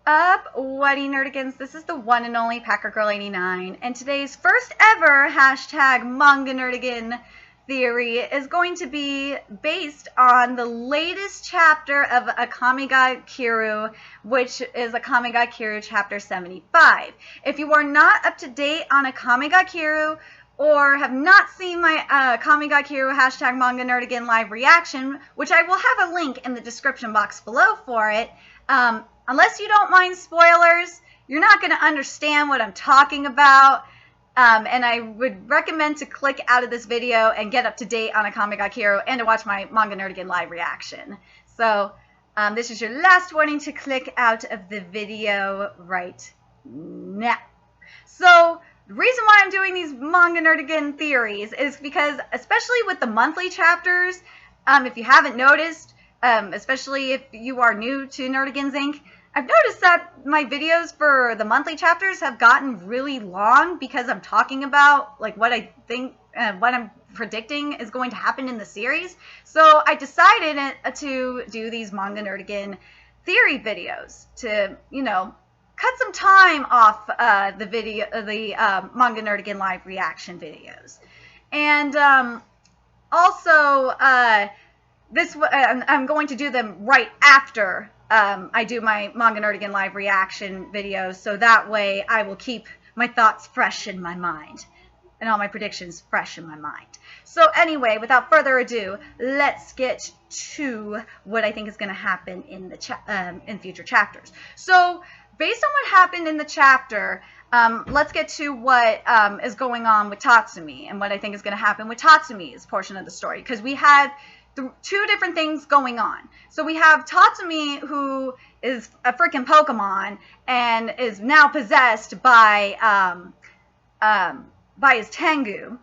up, Whitey Nerdigans? This is the one and only Packer Girl 89, and today's first ever hashtag Manga Nerdigan theory is going to be based on the latest chapter of Akame ga Kiru, which is Akame ga Kiru chapter 75. If you are not up to date on Akame ga Kiru, or have not seen my Akame ga Kiru hashtag Manga Nerdigan live reaction, which I will have a link in the description box below for it, unless you don't mind spoilers, you're not going to understand what I'm talking about. And I would recommend to click out of this video and get up to date on Akame ga Kiru and to watch my Manga Nerdigan live reaction. So this is your last warning to click out of the video right now. So the reason why I'm doing these Manga Nerdigan theories is because, especially with the monthly chapters, if you haven't noticed, especially if you are new to Nerdigans Inc., I've noticed that my videos for the monthly chapters have gotten really long because I'm talking about like what I think, what I'm predicting is going to happen in the series. So I decided to do these Manga Nerdigan theory videos to, you know, cut some time off the Manga Nerdigan live reaction videos. And also, I'm going to do them right after I do my Manga Nerdigan live reaction videos, so that way I will keep my thoughts fresh in my mind and all my predictions fresh in my mind. So anyway, without further ado, let's get to what I think is going to happen in the in future chapters. So based on what happened in the chapter, let's get to what is going on with Tatsumi and what I think is going to happen with Tatsumi's portion of the story, because we had two different things going on. So we have Tatsumi, who is a freaking Pokemon and is now possessed by his Tengu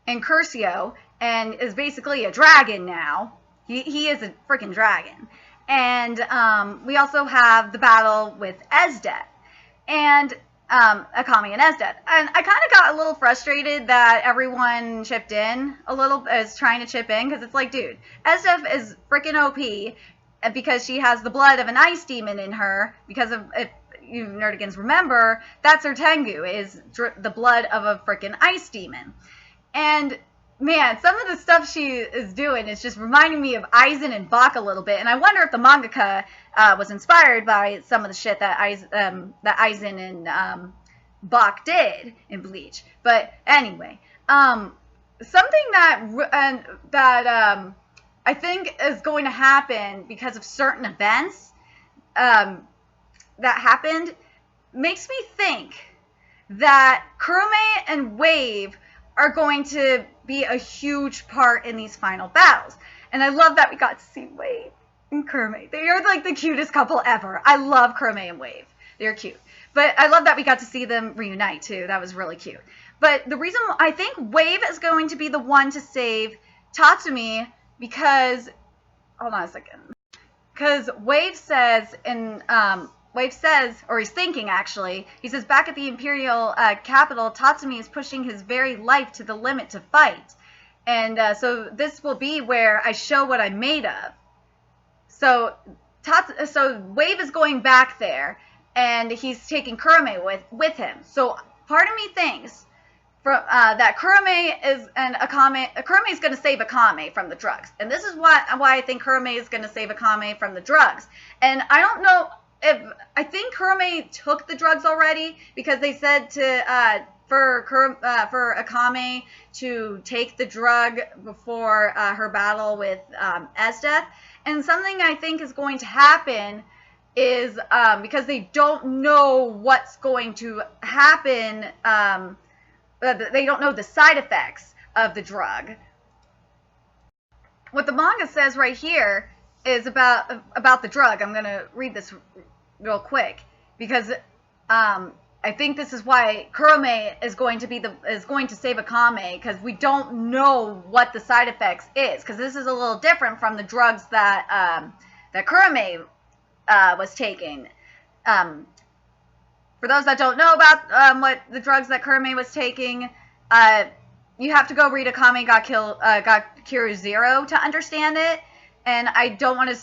and Curcio, and is basically a dragon now. He is a freaking dragon. And we also have the battle with Esdeath and Akame and Esdeath. And I kind of got a little frustrated that everyone chipped in a little, is trying to chip in, because it's like, dude, Esdeath is freaking OP because she has the blood of an ice demon in her, because of, if you Nerdigans remember, that's her Tengu, is the blood of a freaking ice demon. And man, some of the stuff she is doing is just reminding me of Aizen and Bach a little bit, and I wonder if the mangaka was inspired by some of the shit that Aizen and Bach did in Bleach. But anyway, something that I think is going to happen because of certain events that happened makes me think that KUROME and Wave are going to be a huge part in these final battles. And I love that we got to see Wave and KUROME. They are like the cutest couple ever. I love KUROME and Wave. They're cute. But I love that we got to see them reunite too. That was really cute. But the reason I think Wave is going to be the one to save Tatsumi, because, hold on a second. Because Wave says in, or he's thinking actually, he says, back at the Imperial capital, Tatsumi is pushing his very life to the limit to fight. And so this will be where I show what I'm made of. So Wave is going back there, and he's taking KUROME with him. So part of me thinks that KUROME is going to save Akame from the drugs. And this is why I think KUROME is going to save Akame from the drugs. And I don't know, I think KUROME took the drugs already, because they said for Akame to take the drug before her battle with Esdeath. And something I think is going to happen is, because they don't know what's going to happen, they don't know the side effects of the drug. What the manga says right here is about the drug. I'm going to read this real quick, because I think this is why KUROME is going to save Akame, because we don't know what the side effects is, because this is a little different from the drugs that KUROME was taking. For those that don't know about what the drugs that KUROME was taking, you have to go read Akame ga Kiru 0 to understand it. And I don't want to,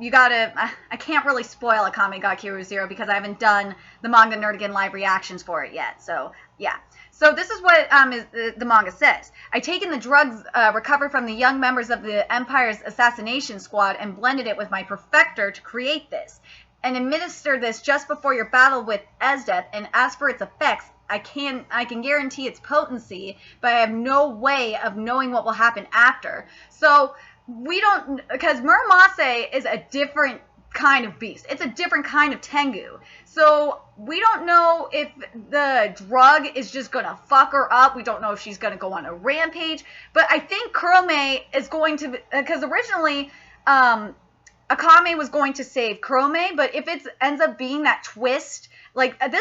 you gotta, I can't really spoil Akame ga Kiru Zero because I haven't done the Manga Nerdigan live reactions for it yet. So, yeah. So this is what the manga says. I taken the drugs recovered from the young members of the Empire's assassination squad and blended it with my perfector to create this, and administered this just before your battle with Esdeath. And as for its effects, I can guarantee its potency, but I have no way of knowing what will happen after. So we don't, because Muramasa is a different kind of beast. It's a different kind of Tengu. So we don't know if the drug is just gonna fuck her up. We don't know if she's gonna go on a rampage. But I think KUROME is going to, because originally Akame was going to save KUROME, but if it ends up being that twist, like the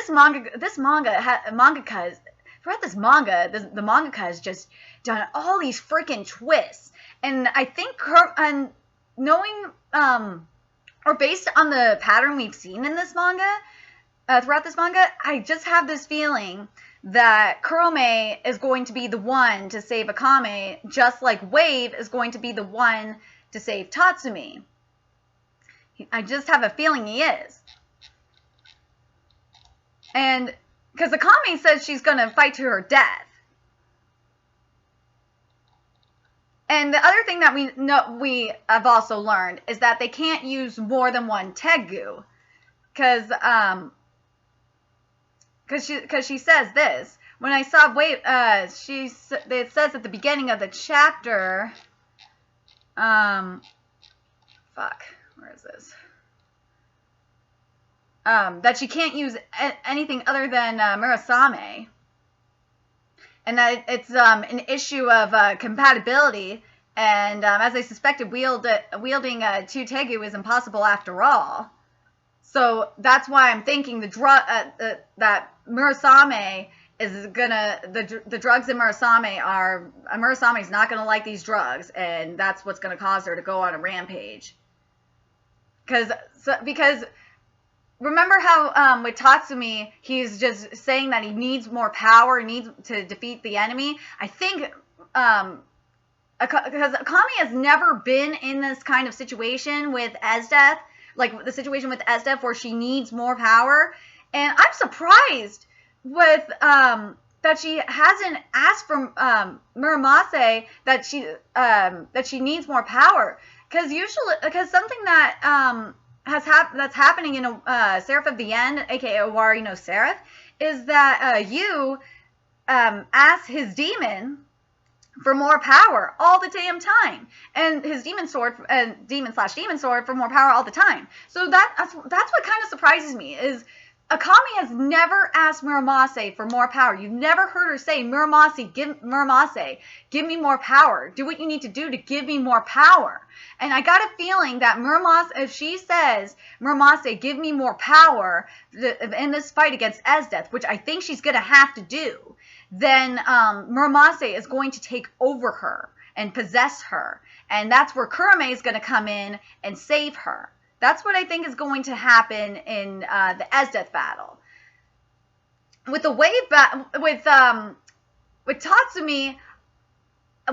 mangaka has just done all these freaking twists, and I think knowing or based on the pattern we've seen in this manga, throughout this manga, I just have this feeling that KUROME is going to be the one to save Akame, just like Wave is going to be the one to save Tatsumi. I just have a feeling he is. And because Akame says she's going to fight to her death. And the other thing that we have also learned is that they can't use more than one Tengu, because she says this. When I saw Wave, it says at the beginning of the chapter, where is this? That she can't use anything other than Murasame. And that it's an issue of compatibility, and as I suspected, wielding two Tengu is impossible after all. So that's why I'm thinking that Murasame is gonna, the drugs in Murasame's not gonna like these drugs, and that's what's gonna cause her to go on a rampage. Because remember how with Tatsumi, he's just saying that he needs more power, needs to defeat the enemy? I think, because Akame has never been in this kind of situation with Esdeath, like the situation with Esdeath where she needs more power. And I'm surprised with, that she hasn't asked from Muramasa that she needs more power. Because something that, that's happening in Seraph of the End, aka Owari no Seraph, is that Yu asks his demon for more power all the damn time, and his demon sword demon/demon sword for more power all the time. So that's what kind of surprises me is Akame has never asked Muramasa for more power. You've never heard her say, Muramasa, give me more power. Do what you need to do to give me more power. And I got a feeling that Muramasa, if she says, Muramasa, give me more power in this fight against Esdeath, which I think she's going to have to do, then Muramasa is going to take over her and possess her. And that's where KUROME is going to come in and save her. That's what I think is going to happen in the Esdeath battle. With the Wave with Tatsumi,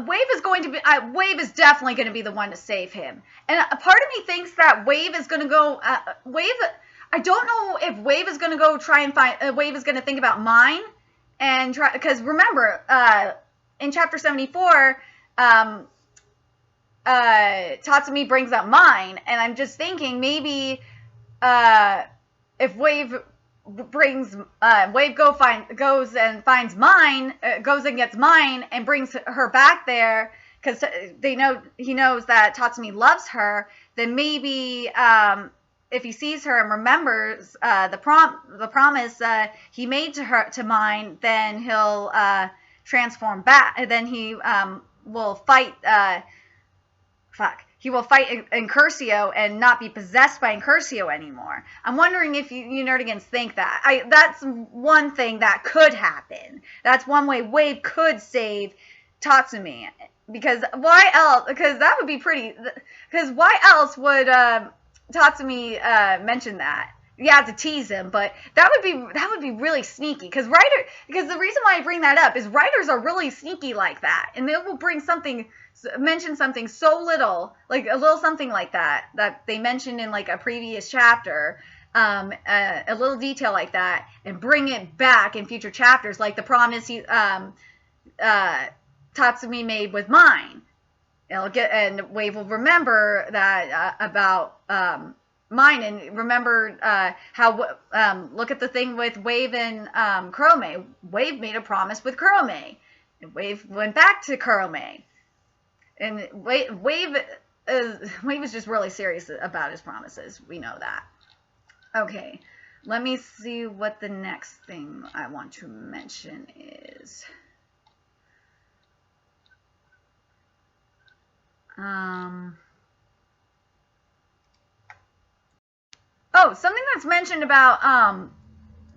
Wave is definitely going to be the one to save him. And a part of me thinks that Wave is going to go I don't know if Wave is going to go try and find Wave is going to think about mine and try, because remember in chapter 74 Tatsumi brings up mine, and I'm just thinking maybe if Wave goes and finds mine, goes and gets mine and brings her back there, because he knows that Tatsumi loves her, then maybe if he sees her and remembers the promise he made to mine, then he'll transform back, and then he will fight. He will fight Incursio and not be possessed by Incursio anymore. I'm wondering if you nerdigans think that. That's one thing that could happen. That's one way Wave could save Tatsumi. Because why else? Because that would be pretty. Because why else would Tatsumi mention that? yeah, to tease him, but that would be really sneaky because the reason why I bring that up is writers are really sneaky like that, and they will mention something so little, like a little something like that they mentioned in like a previous chapter, a little detail like that, and bring it back in future chapters, like the promise Tatsumi made with Mine. And Wave will remember that about Mine, and remember how look at the thing with Wave and KUROME. Wave made a promise with KUROME, and Wave went back to KUROME, and Wave is just really serious about his promises. We know that. Okay, let me see what the next thing I want to mention is. Oh, something that's mentioned about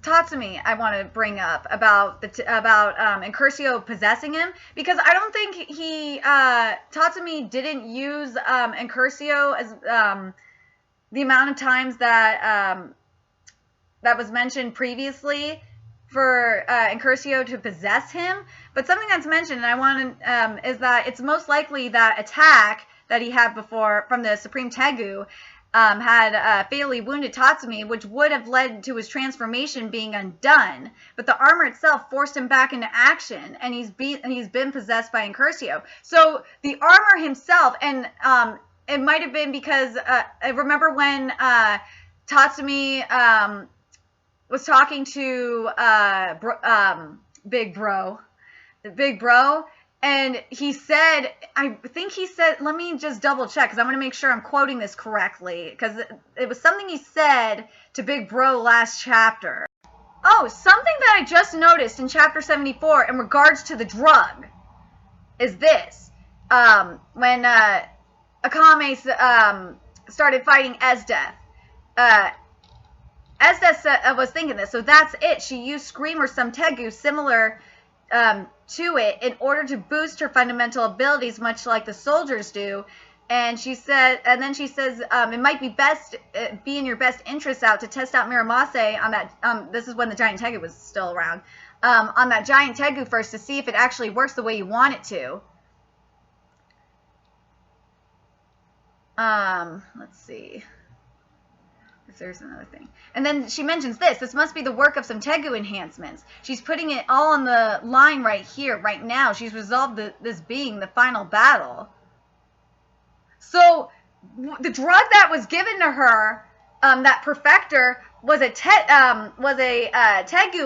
Tatsumi I want to bring up about Incursio possessing him, because I don't think Tatsumi didn't use Incursio as the amount of times that that was mentioned previously for Incursio to possess him. But something that's mentioned, and I want to, is that it's most likely that attack that he had before from the Supreme Tegu had fatally wounded Tatsumi, which would have led to his transformation being undone. But the armor itself forced him back into action, and he's been possessed by Incursio. So the armor himself, and it might have been because I remember when Tatsumi was talking to Big Bro, and he said, I think he said, let me just double check because I want to make sure I'm quoting this correctly, because it was something he said to Big Bro last chapter. Oh, something that I just noticed in chapter 74 in regards to the drug is this. When Akame started fighting Esdeath, Esdeath was thinking this, so that's it. She used Scream or some Tegu similar to it in order to boost her fundamental abilities, much like the soldiers do. And then she says, it might be be in your best interest to test out Muramasa on that. This is when the giant Tegu was still around. On that giant Tegu first to see if it actually works the way you want it to. Let's see if there's another thing. And then she mentions this must be the work of some Tegu enhancements. She's putting it all on the line right here, right now. She's resolved this being the final battle. So the drug that was given to her, that perfector, was a Tegu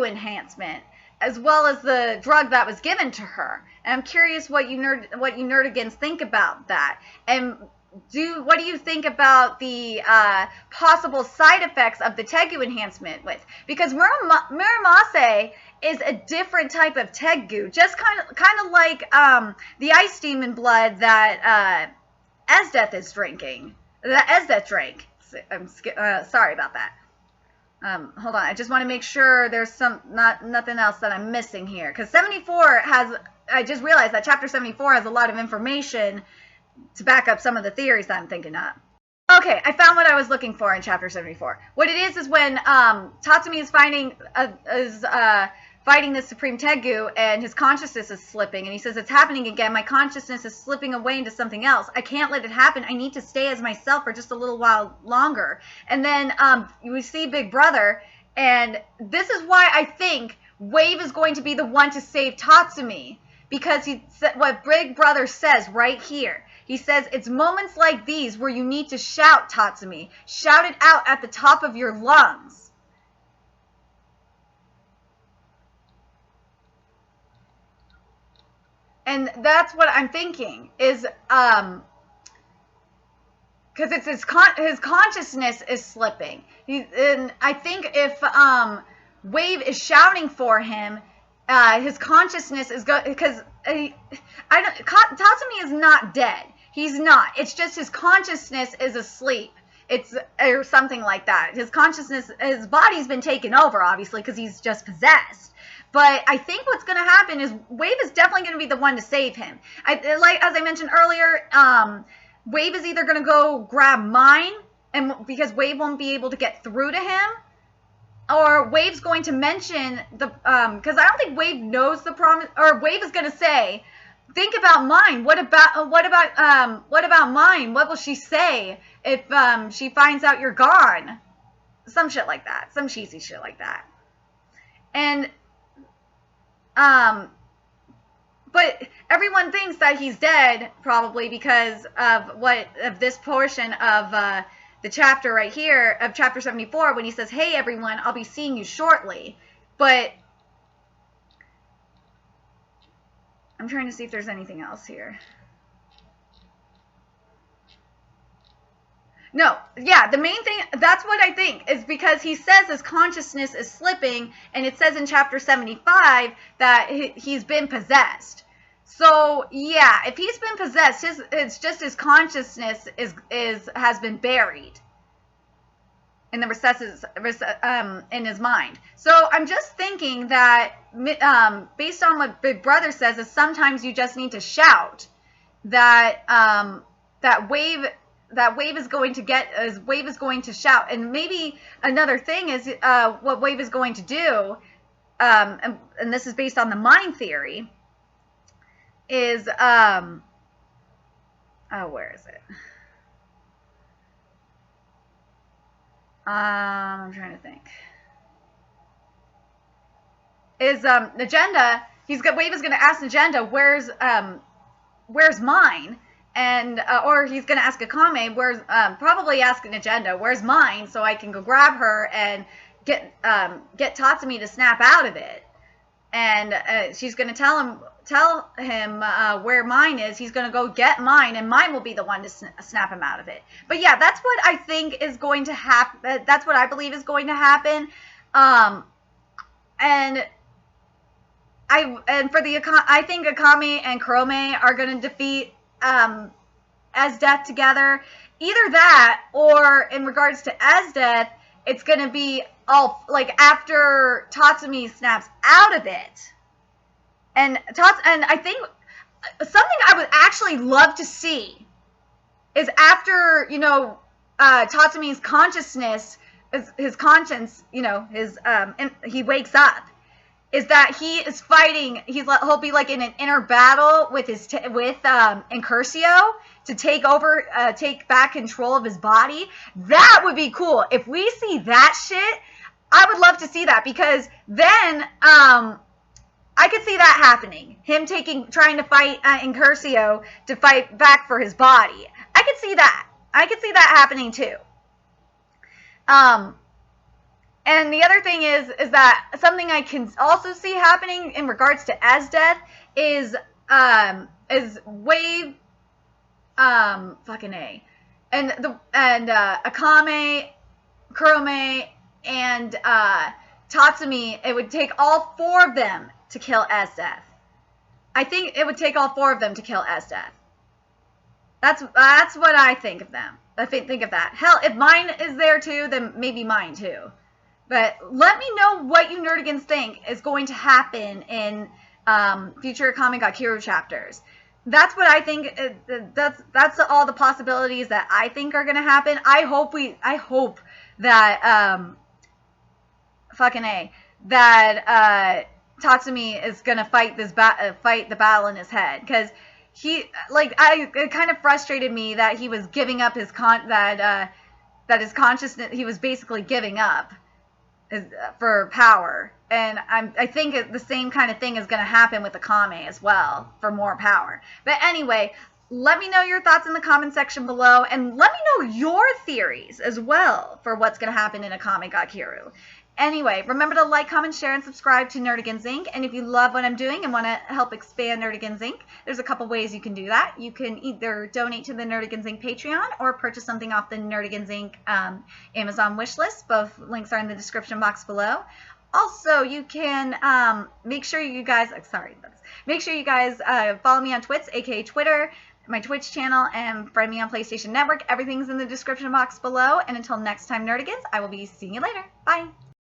enhancement, as well as the drug that was given to her. And I'm curious what you nerdigans think about that. And what do you think about the possible side effects of the Tegu enhancement because Muramasa is a different type of Tegu, just kind of like the ice demon blood that Esdeath is drinking, that Esdeath drank. I'm sorry about that. Hold on, I just want to make sure there's nothing else that I'm missing here, because 74 I just realized that chapter 74 has a lot of information to back up some of the theories that I'm thinking of. Okay, I found what I was looking for in chapter 74. What it is when Tatsumi is fighting this Supreme Tegu, and his consciousness is slipping, and he says, it's happening again. My consciousness is slipping away into something else. I can't let it happen. I need to stay as myself for just a little while longer. And then we see Big Brother, and this is why I think Wave is going to be the one to save Tatsumi, because what Big Brother says right here. He says, it's moments like these where you need to shout, Tatsumi. Shout it out at the top of your lungs. And that's what I'm thinking is, because it's his consciousness is slipping. And I think if Wave is shouting for him, his consciousness is because Tatsumi is not dead. He's not. It's just his consciousness is asleep. Or something like that. His body's been taken over, obviously, because he's just possessed. But I think what's going to happen is Wave is definitely going to be the one to save him. As I mentioned earlier, Wave is either going to go grab Mine, because Wave won't be able to get through to him, or Wave's going to mention the, because I don't think Wave knows the promise, or Wave is going to say, think about mine. What about mine? What will she say if she finds out you're gone? Some shit like that. Some cheesy shit like that. And but everyone thinks that he's dead probably because of this portion of the chapter right here of chapter 74 when he says, "Hey everyone, I'll be seeing you shortly." But I'm trying to see if there's anything else here. No, yeah, the main thing, that's what I think, is because he says his consciousness is slipping, and it says in chapter 75 that he's been possessed. So, yeah, if he's been possessed, it's just his consciousness has been buried in the recesses, in his mind. So I'm just thinking that, based on what Big Brother says, is sometimes you just need to shout that Wave is going to shout. And maybe another thing is what Wave is going to do, and this is based on the mind theory, is where is it? I'm trying to think. Is Agenda? Wave is going to ask Agenda, where's mine? And or he's going to ask Akame, probably ask an Agenda, where's mine, so I can go grab her and get Tatsumi to snap out of it. And she's going to tell him where mine is. He's going to go get mine, and mine will be the one to snap him out of it. But yeah, that's what I think is going to happen. That's what I believe is going to happen. And I think Akame and KUROME are going to defeat Esdeath together. Either that, or in regards to Esdeath, it's going to be all like after Tatsumi snaps out of it. And I think something I would actually love to see is after, Tatsumi's consciousness, his conscience, he wakes up, is that he is fighting, he'll be like in an inner battle with Incursio to take back control of his body. That would be cool. If we see that shit, I would love to see that, because then, I could see that happening. Him trying to fight Incursio to fight back for his body. I could see that. I could see that happening too. And the other thing is that something I can also see happening in regards to Esdeath is Wave, fucking A, and Akame, KUROME, and Tatsumi. It would take all four of them to kill Esdeath. I think it would take all four of them to kill Esdeath. That's what I think of them. I think of that. Hell, if mine is there too, then maybe mine too. But let me know what you nerdigans think is going to happen in future Akame ga Kiru chapters. That's what I think. That's all the possibilities that I think are going to happen. I hope that Tatsumi is going to fight the battle in his head, because it kind of frustrated me that he was giving up his his consciousness. He was basically giving up for power, and I think the same kind of thing is going to happen with Akame as well, for more power. But anyway, let me know your thoughts in the comment section below, and let me know your theories as well for what's going to happen in Akame ga Kiru. Anyway, remember to like, comment, share, and subscribe to Nerdigans Inc. And if you love what I'm doing and want to help expand Nerdigans Inc., there's a couple ways you can do that. You can either donate to the Nerdigans Inc. Patreon or purchase something off the Nerdigans Inc. Amazon wishlist. Both links are in the description box below. Also, you can make sure you guys follow me on Twitch, aka Twitter, my Twitch channel, and friend me on PlayStation Network. Everything's in the description box below. And until next time, Nerdigans, I will be seeing you later. Bye.